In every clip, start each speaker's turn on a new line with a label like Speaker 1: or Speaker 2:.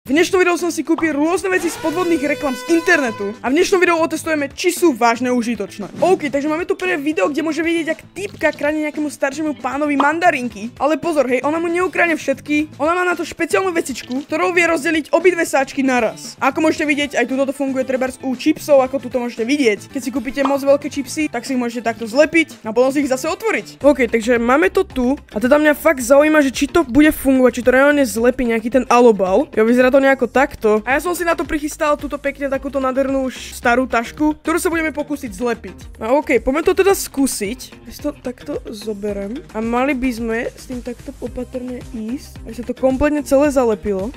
Speaker 1: V dnešnom videu som si kúpil rôzne veci z podvodných reklam z internetu a v dnešnom videu otestujeme, či sú vážne užitočné. OK, takže máme tu prvé video, kde môže vidieť, ak týpka kradne nejakému staršiemu pánovi mandarinky. Ale pozor, hej, ona mu neukradne všetky. Ona má na to špeciálnu vecičku, ktorou vie rozdeliť obidve sáčky naraz. A ako môžete vidieť, aj tuto to funguje trebárs u čipsov, ako tuto môžete vidieť. Keď si kúpite moc veľké čipsy, tak si ich môžete takto zlepiť a potom si ich zase otvoriť. OK, takže máme to tu a teda mňa fakt zaujíma, že či to bude fungovať, či to reálne zlepí nejaký ten alobal. Jo, vyzerá to nejako takto. A ja som si na to prichystal túto pekne takúto nádhernú už starú tašku, ktorú sa budeme pokúsiť zlepiť. A OK, poďme to teda skúsiť. Ja si to takto zoberem a mali by sme s tým takto opatrne ísť, aby sa to kompletne celé zalepilo.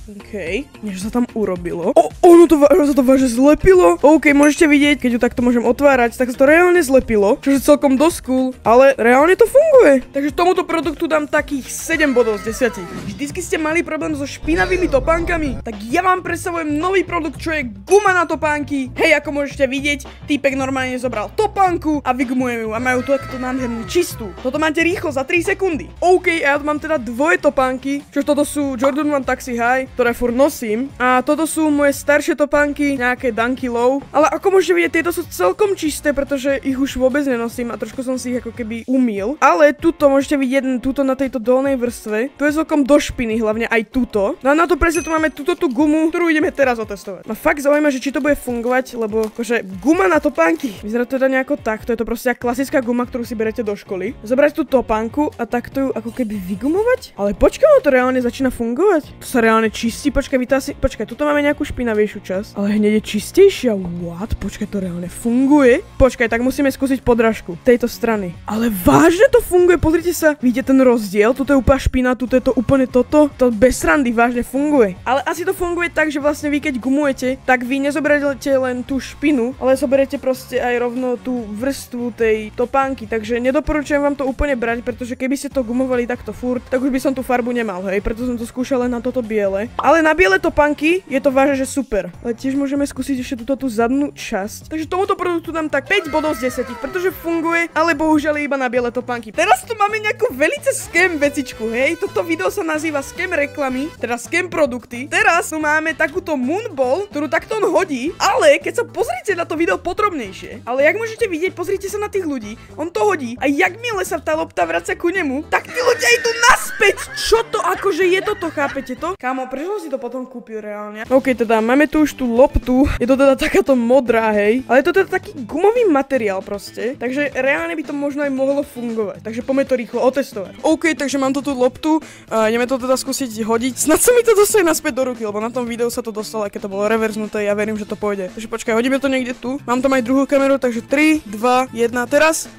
Speaker 1: OK, niečo sa tam urobilo. Ono sa to vážne zlepilo. OK, môžete vidieť, keď ju takto môžem otvárať, tak sa to reálne zlepilo, čo je celkom dosť cool, ale reálne to funguje. Takže tomuto produktu dám takých 7 bodov z 10. Vždycky ste mali problém so špinavými topánkami, tak ja vám predstavujem nový produkt, čo je guma na topánky. Hej, ako môžete vidieť, týpek normálne zobral topánku a vygumujem ju a majú to takto nádhernú čistú. Toto máte rýchlo za 3 sekundy. OK, a ja mám teda dvoje topánky, čo toto sú Jordan 1 Taxi High, ktoré furt nosím. A toto sú moje staršie topánky, nejaké Dunky Low. Ale ako môžete vidieť, tieto sú celkom čisté, pretože ich už vôbec nenosím a trošku som si ich ako keby umýl. Ale tuto môžete vidieť tuto na tejto dolnej vrstve. Tu je celkom do špiny, hlavne aj tuto. No a na to presne tu máme túto gumu, ktorú ideme teraz otestovať. Ma fakt zaujíma, že či to bude fungovať, lebo akože guma na topánky. Vyzerá to teda nejako takto, je to proste klasická guma, ktorú si berete do školy. Zobrať tú topánku a takto ju ako keby vygumovať. Ale počkaj, to reálne začína fungovať. To sa reálne čistí, počkaj, tuto máme nejakú špinavejšiu časť, ale hneď je čistejšia. What? Počkaj, to reálne funguje? Počkaj, tak musíme skúsiť podrážku tejto strany. Ale vážne to funguje, pozrite sa. Vidíte ten rozdiel? Tuto je úplná špina, tuto je to úplne toto. To bez srandy vážne funguje. Ale asi to funguje tak, že vlastne vy keď gumujete, tak vy nezoberete len tú špinu, ale zoberete proste aj rovno tú vrstvu tej topánky. Takže nedoporučujem vám to úplne brať, pretože keby ste to gumovali takto furt, tak už by som tú farbu nemal, hej, preto som to skúšal len na toto biele. Ale na biele topánky je to vážne, že super. Ale tiež môžeme skúsiť ešte tú zadnú časť. Takže tomuto produktu dám tak 5 bodov z 10, pretože funguje, ale bohužiaľ iba na biele topánky. Teraz tu máme nejakú velice scam vecičku, hej. Toto video sa nazýva scam reklamy, teda scam produkty. Teraz tu máme takúto moonball, ktorú takto on hodí, ale keď sa pozrite na to video podrobnejšie, ale jak môžete vidieť, pozrite sa na tých ľudí, on to hodí a jakmile sa tá lopta vracia ku nemu, tak tí ľudia idú naspäť. Čo to akože je toto, chápete to? Kámo, prečo si to potom kúpil reálne? OK, teda máme tu už tú loptu. Je to teda takáto modrá, hej. Ale je to teda taký gumový materiál proste. Takže reálne by to možno aj mohlo fungovať. Takže poďme to rýchlo otestovať. OK, takže mám tu tú loptu. Ideme to teda skúsiť hodiť. Snad sa mi to dostane naspäť do ruky, lebo na tom videu sa to dostalo, keď to bolo reverznuté. Ja verím, že to pôjde. Takže počkaj, hodíme to niekde tu. Mám tam aj druhú kameru, takže 3, 2, 1, teraz.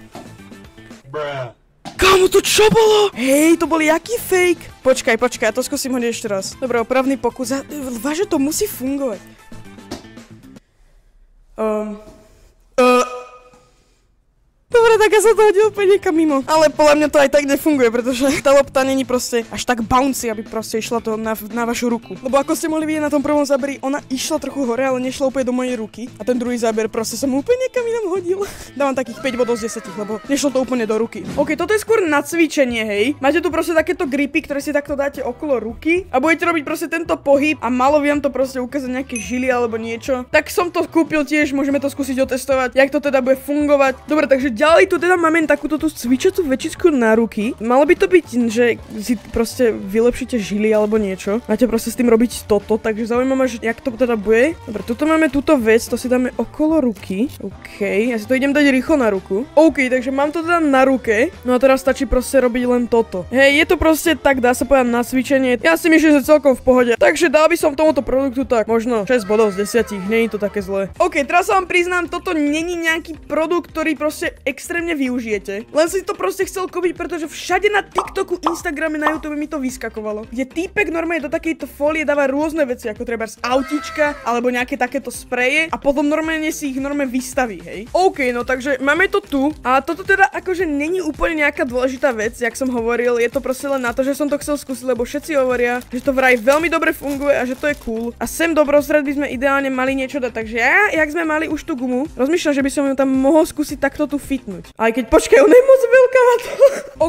Speaker 1: Kámo, to čo bolo? Hej, to bol jaký fake? Počkaj, ja to skúsim hodiť ešte raz. Dobre, opravný pokus. Vážne to musí fungovať. Dobre, tak ja sa to hodil úplne niekam mimo. Ale podľa mňa to aj tak nefunguje, pretože tá lopta není proste až tak bouncy, aby proste išla to na vašu ruku. Lebo ako ste mohli vidieť na tom prvom záberi, ona išla trochu hore, ale nešla úplne do mojej ruky. A ten druhý záber proste som úplne niekam inam hodil. Dávam takých 5 bodov z 10, lebo nešlo to úplne do ruky. OK, toto je skôr na cvičenie, hej. Máte tu proste takéto gripy, ktoré si takto dáte okolo ruky a budete robiť proste tento pohyb a malo by vám to proste ukázať nejaké žily alebo niečo. Tak som to kúpil tiež, môžeme to skúsiť otestovať, jak to teda bude fungovať. Dobre, takže ďalej tu teda máme takúto tú cvičacú večicku na ruky. Malo by to byť, že si proste vylepšíte žily alebo niečo. Máte proste s tým robiť toto, takže zaujímavé, že jak to teda bude. Dobre, tuto máme túto vec, to si dáme okolo ruky. OK, ja si to idem dať rýchlo na ruku. OK, takže mám to teda na ruke. No a teraz stačí proste robiť len toto. Hej, je to proste tak, dá sa povedať na cvičenie. Ja si myslím, že celkom v pohode. Takže dal by som tomuto produktu tak možno 6 bodov z 10. Nie je to také zlé. OK, teraz sa vám priznám, toto není nejaký produkt, ktorý proste extrémne využijete. Len si to proste chcel kúpiť, pretože všade na TikToku, Instagrame, na YouTube mi to vyskakovalo. Kde týpek normálne do takejto fólie dáva rôzne veci, ako treba z autička, alebo nejaké takéto spreje a potom normálne si ich normálne vystaví, hej. OK, no takže máme to tu a toto teda akože není úplne nejaká dôležitá vec, jak som hovoril, je to proste len na to, že som to chcel skúsiť, lebo všetci hovoria, že to vraj veľmi dobre funguje a že to je cool. A sem dobrostred by sme ideálne mali niečo dať, takže ja, jak sme mali už tú gumu, rozmýšľam, že by som ju tam mohol skúsiť takto tu fitnúť. Aj keď počkaj, ona je moc veľká na to.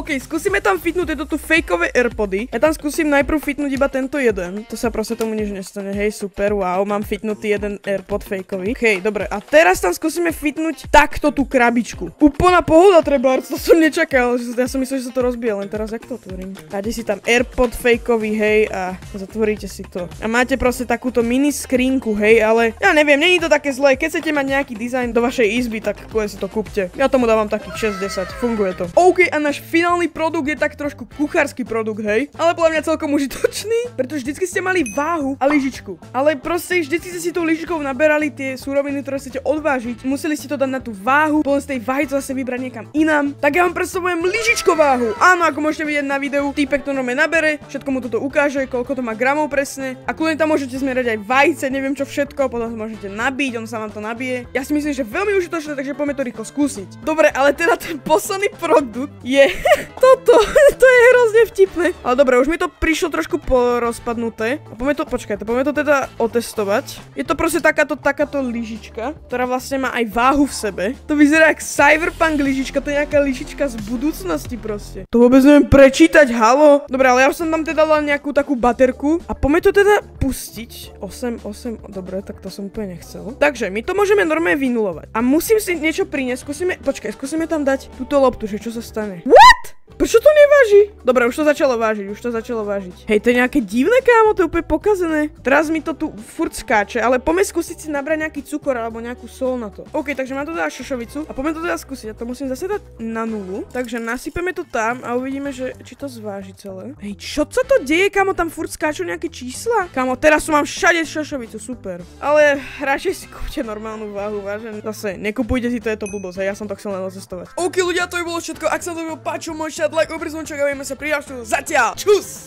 Speaker 1: OK, skúsime tam fitnúť tieto tu fejkové Airpody. Ja tam skúsim najprv fitnúť iba tento jeden. To sa proste tomu nič nestane. Hej, super, wow, mám fitnutý jeden Airpod fejkový. OK, dobre, a teraz tam skúsime fitnúť takto tú krabičku. Úplná pohoda treba, to som nečakal. Ja som myslel, že sa to rozbije, len teraz jak to otvorím. Dáte si tam Airpod fejkový, hej, a zatvoríte si to. A máte proste takúto mini skrinku, hej, ale ja neviem, není to také zlé. Keď chcete mať nejaký dizajn do vašej izby, tak kľudne si to kúpte. Ja tomu dávam takých 6-10, funguje to. OK, a náš finálny produkt je tak trošku kuchársky produkt, hej, ale podľa mňa celkom užitočný, pretože vždycky ste mali váhu a lyžičku. Ale proste vždycky ste si tou lyžičkou naberali tie súroviny, ktoré chcete odvážiť. Museli ste to dať na tú váhu, potom z tej váhy to zase vybrať niekam inám. Tak ja vám predstavujem lyžičkováhu. Áno, ako môžete vidieť na videu, týpek to normálne nabere, všetko mu toto ukáže, koľko to má gramov presne. A kľudne tam môžete zmerať aj vajce, neviem čo všetko, potom to môžete nabiť, on sa vám to nabije. Ja si myslím, že veľmi užitočné, takže poďme to rýchlo skúsiť. Dobre, ale teda ten posledný produkt je toto. To je hrozne vtipné. Ale dobre, už mi to prišlo trošku porozpadnuté. A poďme to teda otestovať. Je to proste takáto lyžička, ktorá vlastne má aj váhu v sebe. To vyzerá jak cyberpunk lyžička, to je nejaká lyžička z budúcnosti proste. To vôbec neviem prečítať, halo. Dobre, ale ja už som tam teda dala nejakú takú baterku a poďme to teda pustiť. 8, dobre, tak to som úplne nechcel. Takže my to môžeme normálne vynulovať. A musím si niečo priniesť, skúsime tam dať túto loptu, že čo sa stane. What? Prečo to neváži? Dobre, už to začalo vážiť, Hej, to je nejaké divné, kámo, to je úplne pokazené. Teraz mi to tu furt skáče, ale poďme skúsiť si nabrať nejaký cukor alebo nejakú sol na to. OK, takže mám tu teda šošovicu a poďme to teda skúsiť. Ja to musím zase dať na nulu. Takže nasypeme to tam a uvidíme, že či to zváži celé. Hej, čo sa to deje, kámo, tam furt skáču nejaké čísla? Kámo, teraz mám všade šošovicu, super. Ale radšej si kúpte normálnu váhu, vážený. Zase, nekupujte si to, je to blbosť, hej, ja som to chcel len otestovať. OK, ľudia, to by bolo všetko. Ak sa to páčilo, môžete like, obrizvonček a vieme sa pri ďalšiu. Zatiaľ. Čus!